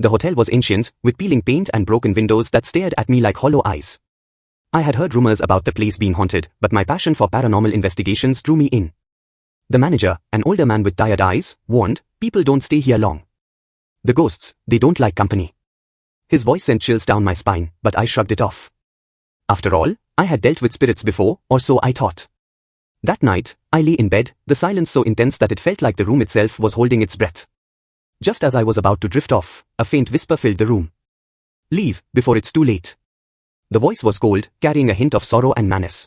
The hotel was ancient, with peeling paint and broken windows that stared at me like hollow eyes. I had heard rumors about the place being haunted, but my passion for paranormal investigations drew me in. The manager, an older man with tired eyes, warned, "People don't stay here long. The ghosts, they don't like company." His voice sent chills down my spine, but I shrugged it off. After all, I had dealt with spirits before, or so I thought. That night, I lay in bed, the silence so intense that it felt like the room itself was holding its breath. Just as I was about to drift off, a faint whisper filled the room. "Leave, before it's too late." The voice was cold, carrying a hint of sorrow and menace.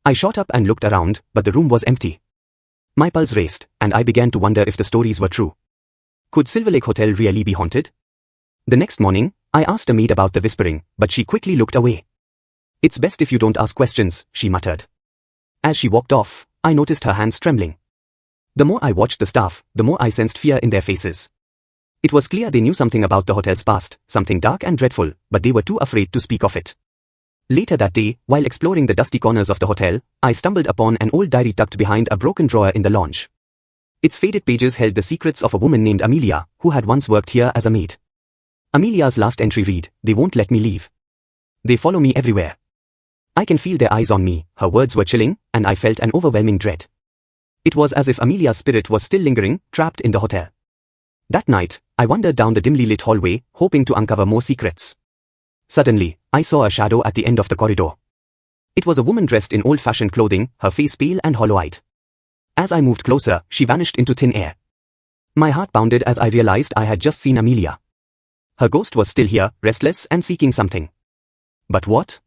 I shot up and looked around, but the room was empty. My pulse raced, and I began to wonder if the stories were true. Could Silverlake Hotel really be haunted? The next morning, I asked a maid about the whispering, but she quickly looked away. "It's best if you don't ask questions," she muttered. As she walked off, I noticed her hands trembling. The more I watched the staff, the more I sensed fear in their faces. It was clear they knew something about the hotel's past, something dark and dreadful, but they were too afraid to speak of it. Later that day, while exploring the dusty corners of the hotel, I stumbled upon an old diary tucked behind a broken drawer in the lounge. Its faded pages held the secrets of a woman named Amelia, who had once worked here as a maid. Amelia's last entry read, "They won't let me leave. They follow me everywhere. I can feel their eyes on me." Her words were chilling, and I felt an overwhelming dread. It was as if Amelia's spirit was still lingering, trapped in the hotel. That night, I wandered down the dimly lit hallway, hoping to uncover more secrets. Suddenly, I saw a shadow at the end of the corridor. It was a woman dressed in old-fashioned clothing, her face pale and hollow-eyed. As I moved closer, she vanished into thin air. My heart pounded as I realized I had just seen Amelia. Her ghost was still here, restless and seeking something. But what?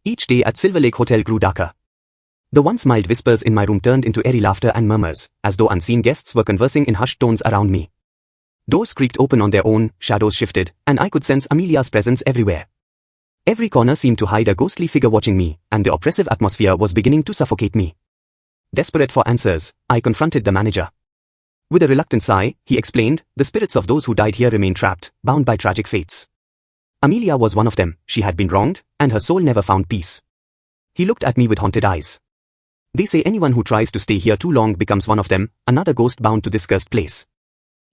Each day at Silverlake Hotel grew darker. The once mild whispers in my room turned into eerie laughter and murmurs, as though unseen guests were conversing in hushed tones around me. Doors creaked open on their own, shadows shifted, and I could sense Amelia's presence everywhere. Every corner seemed to hide a ghostly figure watching me, and the oppressive atmosphere was beginning to suffocate me. Desperate for answers, I confronted the manager. With a reluctant sigh, he explained, "The spirits of those who died here remain trapped, bound by tragic fates. Amelia was one of them. She had been wronged, and her soul never found peace." He looked at me with haunted eyes. "They say anyone who tries to stay here too long becomes one of them, another ghost bound to this cursed place."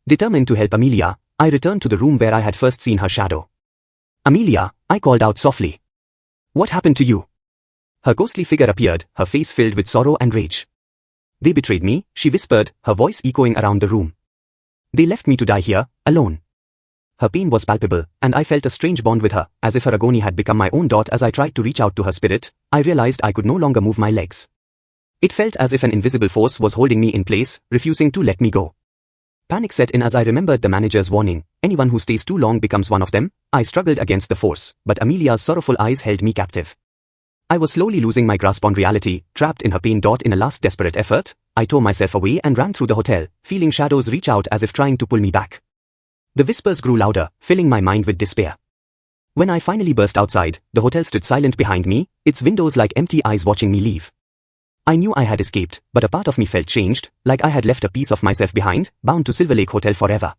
Determined to help Amelia, I returned to the room where I had first seen her shadow. "Amelia," I called out softly. "What happened to you?" Her ghostly figure appeared, her face filled with sorrow and rage. "They betrayed me," she whispered, her voice echoing around the room. "They left me to die here, alone." Her pain was palpable, and I felt a strange bond with her, as if her agony had become my own dot. As I tried to reach out to her spirit, I realized I could no longer move my legs. It felt as if an invisible force was holding me in place, refusing to let me go. Panic set in as I remembered the manager's warning, "Anyone who stays too long becomes one of them." I struggled against the force, but Amelia's sorrowful eyes held me captive. I was slowly losing my grasp on reality, trapped in her pain. In a last desperate effort, I tore myself away and ran through the hotel, feeling shadows reach out as if trying to pull me back. The whispers grew louder, filling my mind with despair. When I finally burst outside, the hotel stood silent behind me, its windows like empty eyes watching me leave. I knew I had escaped, but a part of me felt changed, like I had left a piece of myself behind, bound to Silverlake Hotel forever.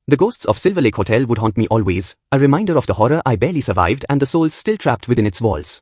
The ghosts of Silverlake Hotel would haunt me always, a reminder of the horror I barely survived and the souls still trapped within its walls.